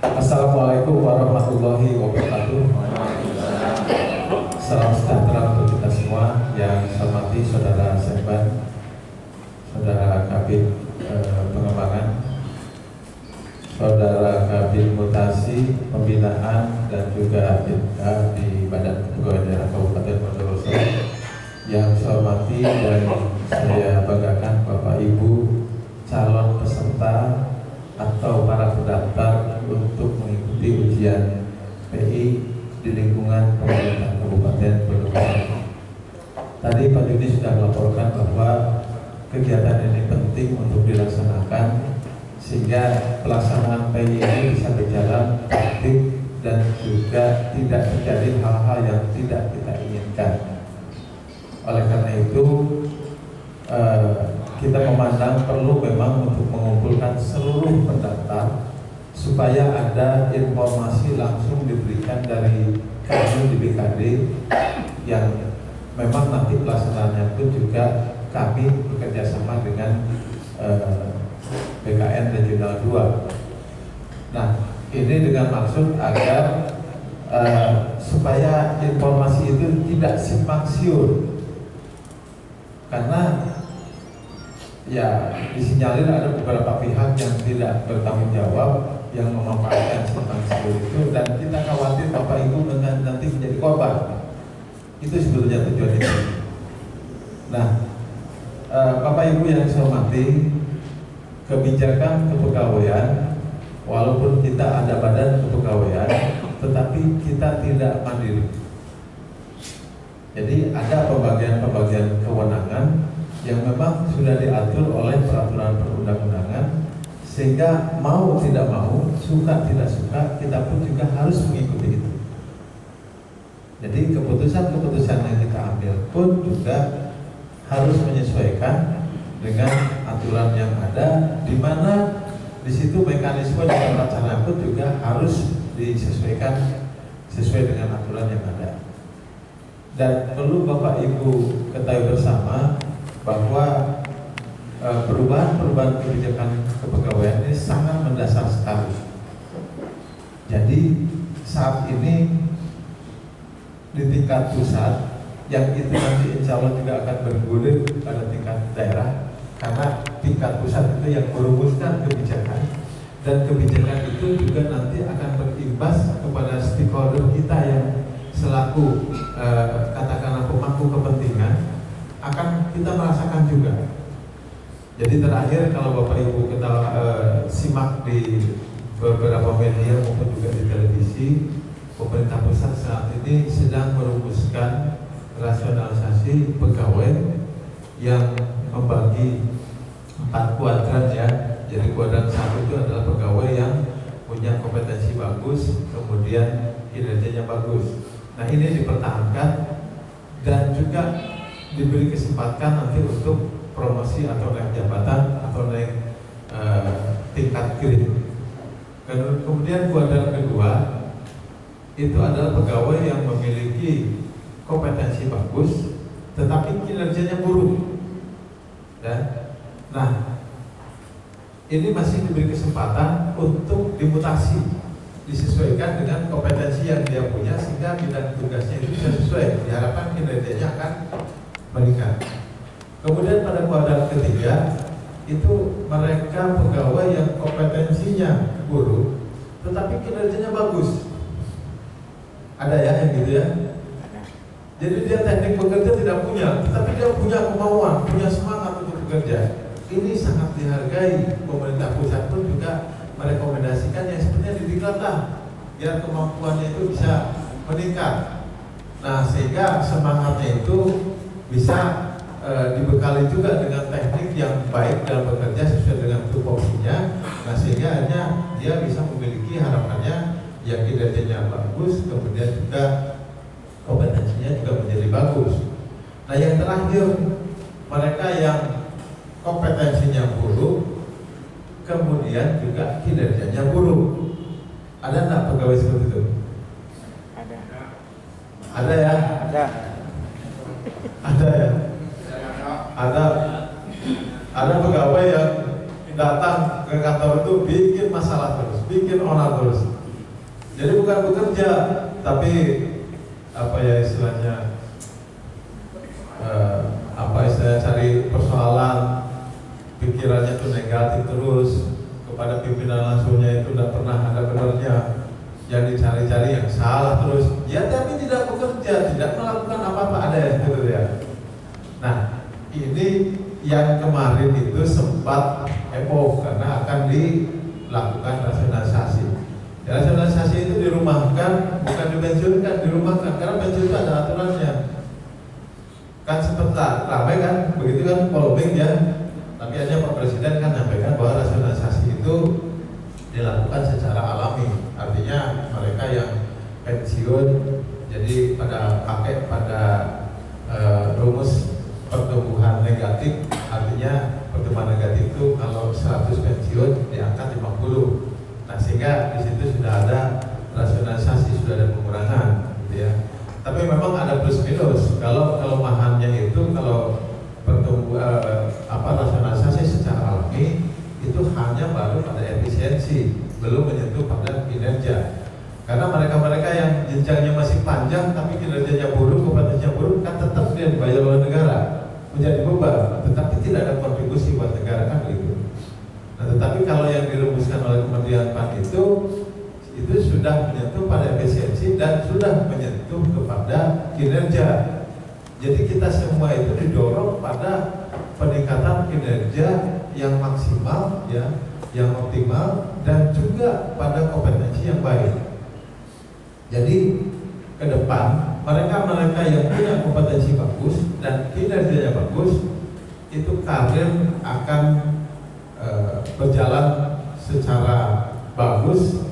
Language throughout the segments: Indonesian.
Assalamualaikum warahmatullahi wabarakatuh. Salam sejahtera untuk kita semua. Yang saya hormati Saudara Sekban, Saudara Kabid Pengembangan, Saudara Kabid Mutasi Pembinaan dan juga di Badan Kepegawaian Daerah Kabupaten Bondowoso. Yang saya hormati dan saya banggakan Bapak Ibu calon peserta atau para pendaftar untuk mengikuti ujian PI di lingkungan pemerintah Kabupaten Bondowoso. Tadi Pak Yudi sudah melaporkan bahwa kegiatan ini penting untuk dilaksanakan sehingga pelaksanaan PI ini bisa berjalan praktik dan juga tidak terjadi hal-hal yang tidak kita inginkan. Oleh karena itu kita memandang perlu memang untuk mengumpulkan seluruh pendaftar supaya ada informasi langsung diberikan dari kami di BKD yang memang nanti pelaksanaannya pun juga kami bekerja sama dengan BKN Regional 2. Nah, ini dengan maksud agar supaya informasi itu tidak simpang siur, karena ya disinyalir ada beberapa pihak yang tidak bertanggung jawab yang memanfaatkan simpang siur itu, dan kita khawatir Bapak Ibu nanti menjadi korban. Itu sebetulnya tujuan itu. Nah, Bapak Ibu yang saya hormati, kebijakan kepegawaian, walaupun kita ada badan kepegawaian, tetapi kita tidak mandiri. Jadi ada pembagian kewenangan yang memang sudah diatur oleh peraturan perundang-undangan, sehingga mau tidak mau, suka tidak suka, kita pun juga harus mengikuti itu. Jadi keputusan-keputusan yang kita ambil pun juga harus menyesuaikan dengan aturan yang ada, di mana di situ mekanisme dan tata cara pun juga harus disesuaikan sesuai dengan aturan yang ada. Dan perlu Bapak Ibu ketahui bersama bahwa perubahan kebijakan kepegawaian ini sangat mendasar sekali. Jadi saat ini di tingkat pusat, yang itu nanti insya Allah juga akan bergulir pada tingkat daerah, karena tingkat pusat itu yang merumuskan kebijakan, dan kebijakan itu juga nanti akan berimbas kepada stakeholder kita yang selaku katakanlah pemangku kepentingan, akan kita merasakan juga. Jadi terakhir kalau Bapak Ibu kita simak di beberapa media maupun juga di televisi, pemerintah pusat saat ini sedang merumuskan rasionalisasi pegawai yang membagi 4 kuadran ya. Jadi kuadran 1 itu adalah pegawai yang punya kompetensi bagus, kemudian kinerjanya bagus. Nah, ini dipertahankan dan juga diberi kesempatan nanti untuk promosi atau naik jabatan atau naik tingkat grade. Kemudian kuadran kedua itu adalah pegawai yang memiliki kompetensi bagus tetapi kinerjanya buruk. Nah, ini masih diberi kesempatan untuk dimutasi, disesuaikan dengan kompetensi yang dia punya sehingga bidang tugasnya itu bisa sesuai. Diharapkan kinerjanya akan meningkat. Kemudian pada kuadran ketiga itu mereka pegawai yang kompetensinya buruk tetapi kinerjanya bagus. Ada ya yang gitu ya. Jadi dia teknik bekerja tidak punya, tetapi dia punya kemauan, punya semangat untuk bekerja. Ini sangat dihargai. Pemerintah pusat pun juga merekomendasikan yang sebenarnya didiklatlah biar kemampuannya itu bisa meningkat. Nah, sehingga semangatnya itu bisa dibekali juga dengan teknik yang baik dalam bekerja sesuai dengan tupoksinya. Nah, sehingga akhirnya dia bisa memiliki harapannya yang kinerjanya bagus, kemudian juga kompetensinya juga menjadi bagus. Nah, yang terakhir, mereka yang kompetensinya buruk, kemudian juga kinerjanya buruk. Ada nggak pegawai seperti itu? Ada. Ada ya? Ada. Ada ya? Ada pegawai yang datang ke kantor itu bikin masalah terus, bikin onar terus. Jadi bukan bekerja, tapi apa ya istilahnya, cari persoalan, pikirannya itu negatif terus, kepada pimpinan langsungnya itu tidak pernah ada benarnya, yang dicari-cari yang salah terus. Ya tapi tidak bekerja, tidak melakukan apa-apa, ada yang gitu ya. Nah ini yang kemarin itu sempat heboh karena akan dilakukan rasionalisasi. Ya, rasionalisasi itu dirumahkan, bukan dipensiunkan, dirumahkan karena pensiun itu ada aturannya. Kan sempat ramai kan, begitu kan polemik ya. Tapi aja Pak Presiden kan menyampaikan bahwa rasionalisasi itu dilakukan secara alami. Artinya mereka yang pensiun jadi pakai pada rumus pertumbuhan negatif. Artinya pertumbuhan negatif itu kalau 100 pensiun diangkat 50. Nah sehingga di situ sudah ada rasionalisasi, sudah ada pengurangan, gitu ya. Tapi memang ada plus minus. Kalau kelemahannya itu kalau rasionalisasi secara alami itu hanya baru pada efisiensi, belum menyentuh pada kinerja. Karena mereka-mereka yang jenjangnya masih panjang tapi kinerjanya buruk, kompetensinya buruk, kan tetap dia dibayar oleh negara, menjadi beban, tetapi tidak ada kontribusi buat negara, kan begitu. Nah, tetapi kalau yang dirumuskan oleh Kementerian PAN itu sudah menyentuh pada efisiensi dan sudah menyentuh kepada kinerja. Jadi kita semua itu didorong pada peningkatan kinerja yang maksimal, ya, yang optimal, dan juga pada kompetensi yang baik. Jadi ke depan mereka-mereka yang punya kompetensi bagus dan kinerjanya bagus itu karir akan berjalan secara bagus,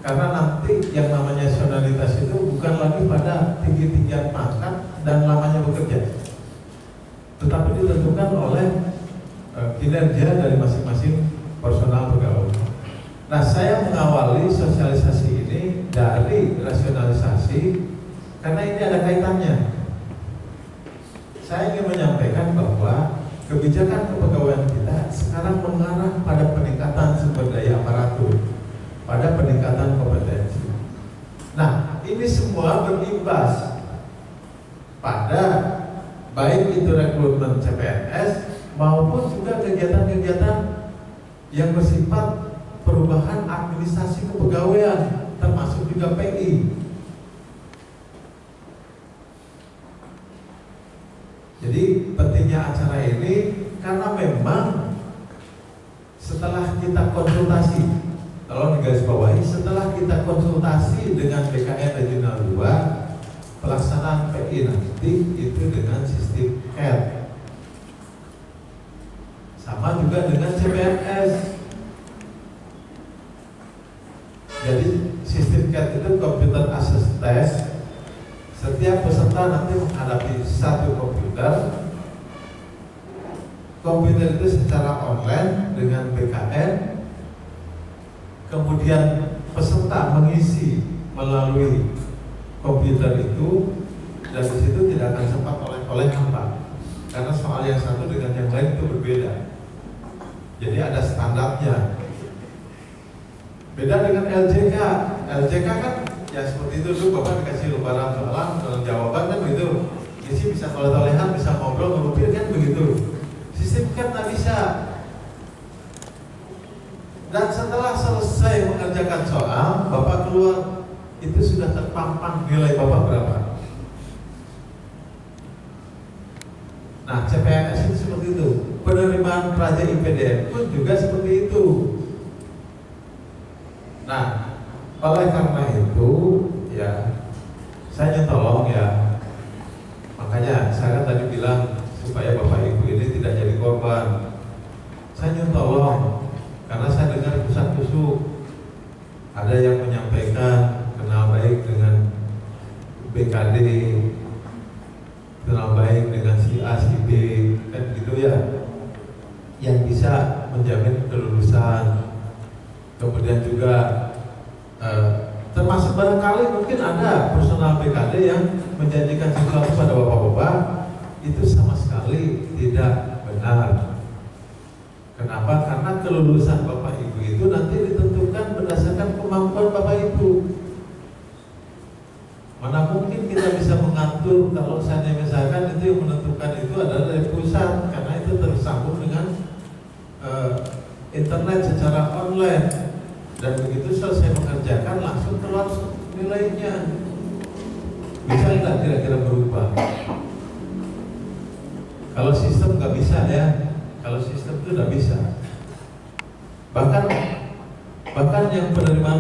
karena nanti yang namanya nasionalitas itu bukan lagi pada tinggi-tinggian pangkat dan lamanya bekerja, tetapi ditentukan oleh kinerja dari masing-masing personal pegawai. Nah, saya mengawali sosialisasi ini dari rasionalisasi karena ini ada kaitannya. Saya ingin menyampaikan bahwa kebijakan kepegawaian kita sekarang mengarah pada peningkatan sumber daya aparatur, pada peningkatan kompetensi. Nah, ini semua berimbas pada baik itu rekrutmen CPNS maupun juga kegiatan-kegiatan yang bersifat perubahan administrasi kepegawaian, termasuk juga PI. Jadi pentingnya acara ini karena memang setelah kita konsultasi, kalau digarisbawahi, setelah kita konsultasi dengan BKN Regional 2, pelaksanaan PI nanti itu dengan sistem CAT. Sama juga dengan CPNS. Jadi sistem CAT itu Computer Assessed Test. Setiap peserta nanti menghadapi satu komputer. Komputer itu secara online dengan BKN. Kemudian peserta mengisi melalui komputer itu, dan di situ tidak akan sempat oleh hampa, karena soal yang satu dengan yang lain itu berbeda. Jadi ada standarnya. Beda dengan LJK. LJK kan ya seperti itu dulu, Bapak dikasih lembaran soalan, dalam jawaban kan begitu. Isi bisa toleh-tolehan, bisa ngobrol, ngerupin kan begitu. Sistem kan tak bisa. Dan setelah selesai mengerjakan soal, Bapak keluar, itu sudah terpampang nilai Bapak berapa. Nah, CPNS itu seperti itu. Penerimaan praja IPDN pun juga seperti itu. Nah, oleh karena itu, ya, saya tolong ya. Makanya saya tadi bilang supaya Bapak Ibu ini tidak jadi korban. Saya tolong. Karena saya dengar pusat kusuk, ada yang menyampaikan kenal baik dengan BKD, kenal baik dengan si A, si B, kan gitu ya, yang bisa menjamin kelulusan. Kemudian juga termasuk barangkali mungkin ada personal BKD yang menjanjikan sesuatu pada bapak-bapak, itu sama sekali tidak benar. Kenapa? Karena kelulusan Bapak Ibu itu nanti ditentukan berdasarkan kemampuan Bapak Ibu. Mana mungkin kita bisa mengatur kalau misalnya misalkan itu yang menentukan itu adalah dari pusat, karena itu tersambung dengan internet secara online, dan begitu selesai mengerjakan langsung keluar nilainya. Bisa nggak kira-kira berubah? Kalau sistem nggak bisa ya, kalau sistem itu nggak bisa. Bahkan yang penerimaan